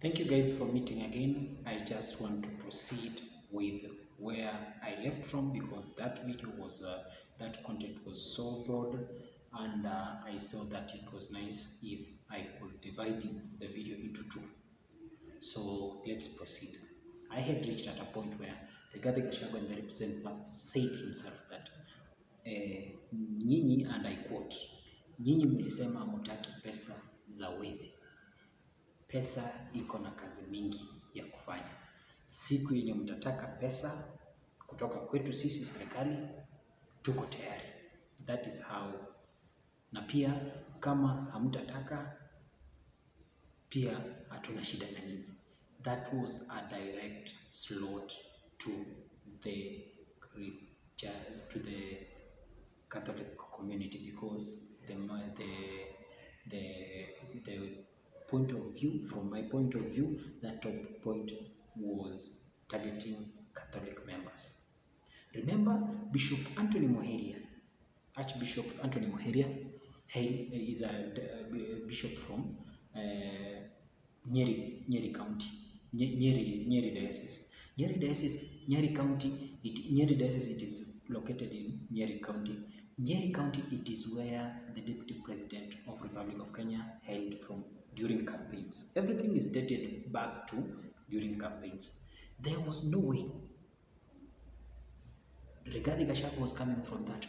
Thank you guys for meeting again. I just want to proceed with where I left from because that video was that content was so broad, and I saw that it was nice if I could divide the video into two. So let's proceed. I had reached at a point where Rigathi Gachagua in the recent past said himself that nyinyi, and I quote, nyinyi mlisema hamutaki pesa za wezi. Pesa iko na kazi mingi ya kufanya. Siku yenye mtataka pesa kutoka kwetu sisi serikali, tuko tayari. That is how. Na pia kama hamtataka, pia hatuna shida na nyinyi. That was a direct slot to the Catholic community, because the point of view, from my point of view, that top point was targeting Catholic members. Remember, Bishop Anthony Muheria, Archbishop Anthony Muheria, he is a bishop from Nyeri County, Nyeri Diocese. Nyeri Diocese, Nyeri County, Nyeri Diocese, it is located in Nyeri County. Nyeri County, it is where the Deputy President of Republic of Kenya hailed from during campaigns. Everything is dated back to during campaigns. There was no way Rigathi Gachagua was coming from that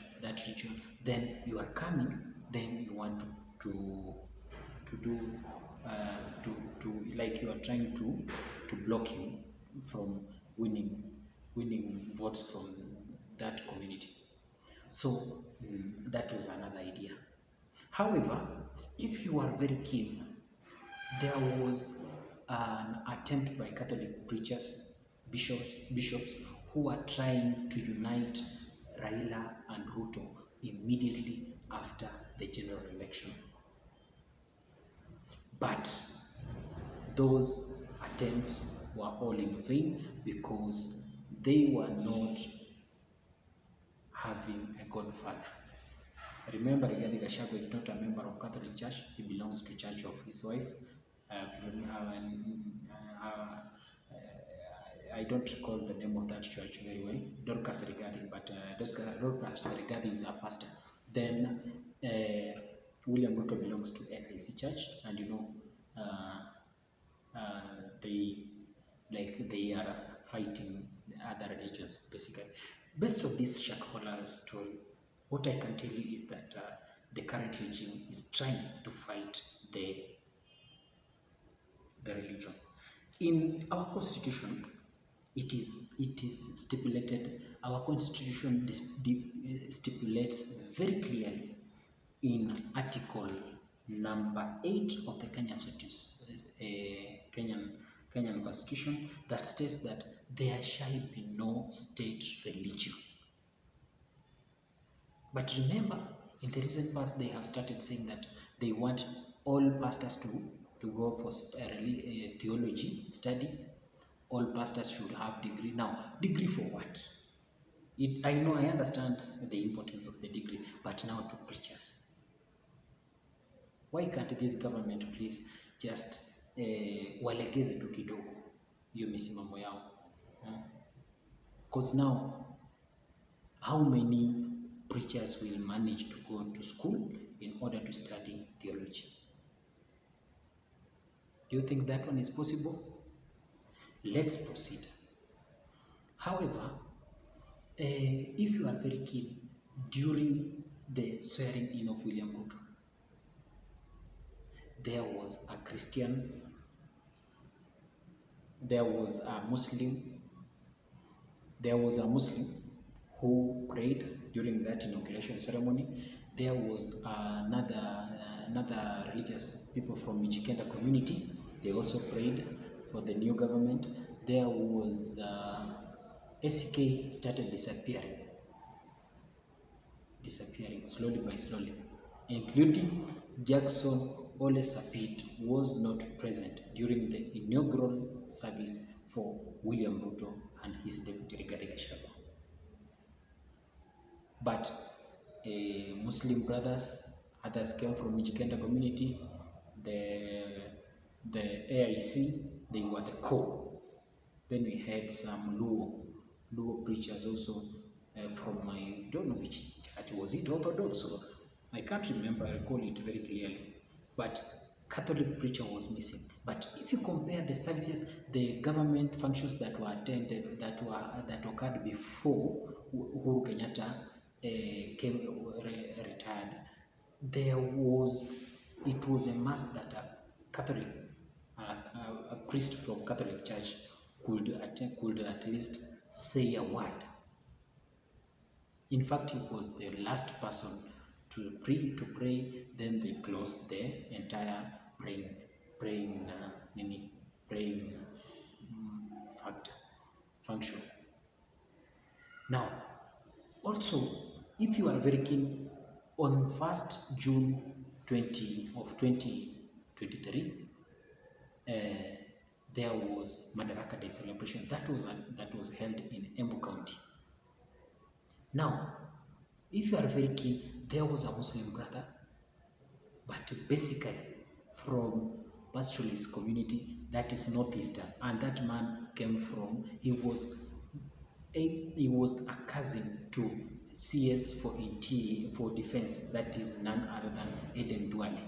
region. Then you are coming, then you want to like you are trying to block him from winning votes from that community. So that was another idea. However, if you are very keen, there was an attempt by Catholic preachers, bishops who are trying to unite Raila and Ruto immediately after the general election. But those attempts were all in vain because they were not having a godfather. Remember, Rigathi Gachagua is not a member of Catholic Church. He belongs to Church of his wife. I don't recall the name of that church very well. Dorcas Rigathi, but Dorcas Rigathi is a pastor. Then William Ruto belongs to AIC Church, and you know they are fighting other religions basically. Based on this shareholder story, what I can tell you is that the current regime is trying to fight the religion. In our constitution, it is stipulated. Our constitution stipulates very clearly in Article number 8 of the Kenyan Constitution that states that there shall be no state religion. But remember, in the recent past, they have started saying that they want all pastors to go for theology study. All pastors should have degree. Now, degree for what? I understand the importance of the degree, but now to preachers. Why can't this government please just walegeze tu kidogo hiyo misimamo yao? Because now, how many preachers will manage to go to school in order to study theology? Do you think that one is possible? Let's proceed. However, if you are very keen, during the swearing in of William Ruto, there was a Christian, there was a Muslim who prayed during that inauguration ceremony. There was another religious people from Mijikenda community. They also prayed for the new government. There was SK started disappearing slowly by slowly, including Jackson Ole Sapit was not present during the inaugural service for William Ruto and his deputy Rigathi Gachagua. But Muslim brothers, others came from Mijikenda community, the AIC, They were the core. Then we had some Luo preachers also from I don't know which church. Was it Orthodox or I can't remember, I recall it very clearly. But Catholic preacher was missing. But if you compare the services, the government functions that were attended, that occurred before Uhuru Kenyatta retired, it was a must that a Catholic, a priest from Catholic Church could at least say a word. In fact, he was the last person to pray. Then they closed the entire praying function. Now, also, if you are very keen, on 1st June 2023, there was Madaraka Day celebration that was held in Embu County. Now, if you are very keen, there was a Muslim brother, but basically from pastoralist community that is northeastern, and that man came from, he was a cousin to CS for defense, that is none other than Eden Duale.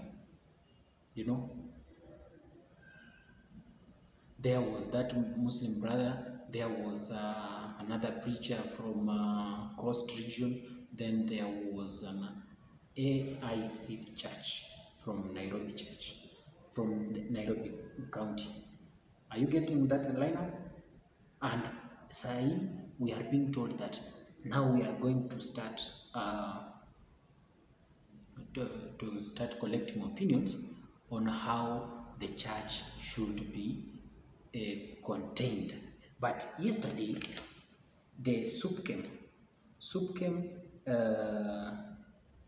You know, there was that Muslim brother, there was another preacher from Coast region, then there was an AIC church from Nairobi County. Are you getting that lineup? And Sai, we are being told that now we are going to start collecting opinions on how the church should be contained. But yesterday, the SUPKEM,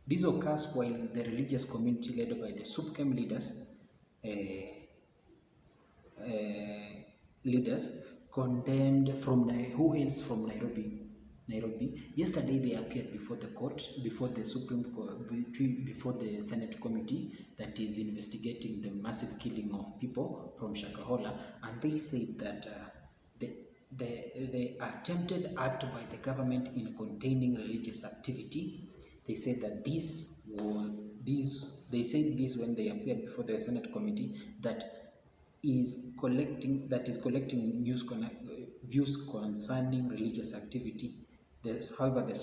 this occurs while the religious community led by the SUPKEM leaders condemned who hails from Nairobi. Yesterday they appeared before the court, before the before the Senate committee that is investigating the massive killing of people from Shakahola, and they said that the attempted act by the government in containing religious activity, they said that they said this when they appeared before the Senate committee, that is collecting views concerning religious activity. However, the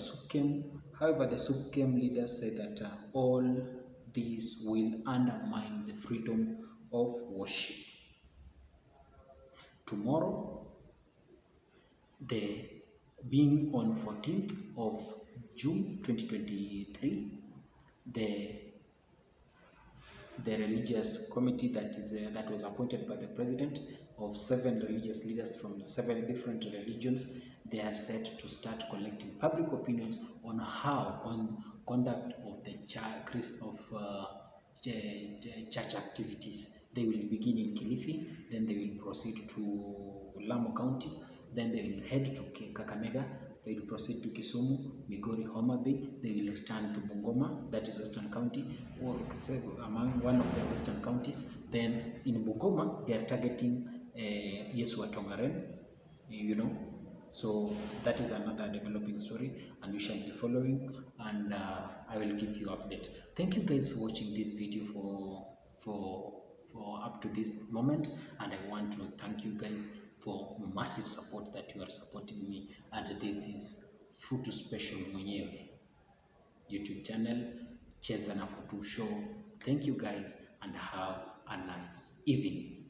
SUPKEM leaders say that all these will undermine the freedom of worship. Tomorrow, being on 14th of June 2023, the religious committee that was appointed by the president of 7 religious leaders from 7 different religions, they are set to start collecting public opinions on conduct of the church activities. They will begin in Kilifi, then they will proceed to Lamu County, then they will head to Kakamega, they will proceed to Kisumu, Migori, Homa Bay, they will return to Bungoma, that is Western County, or among one of the Western counties. Then in Bungoma, they are targeting Yesu Tongaren, you know. So that is another developing story, and we shall be following, and I will give you update. Thank you guys for watching this video for up to this moment, and I want to thank you guys for massive support that you are supporting me, and this is Futu Special mwenyewe YouTube channel, Cheza na Futu Show. Thank you guys, and have a nice evening.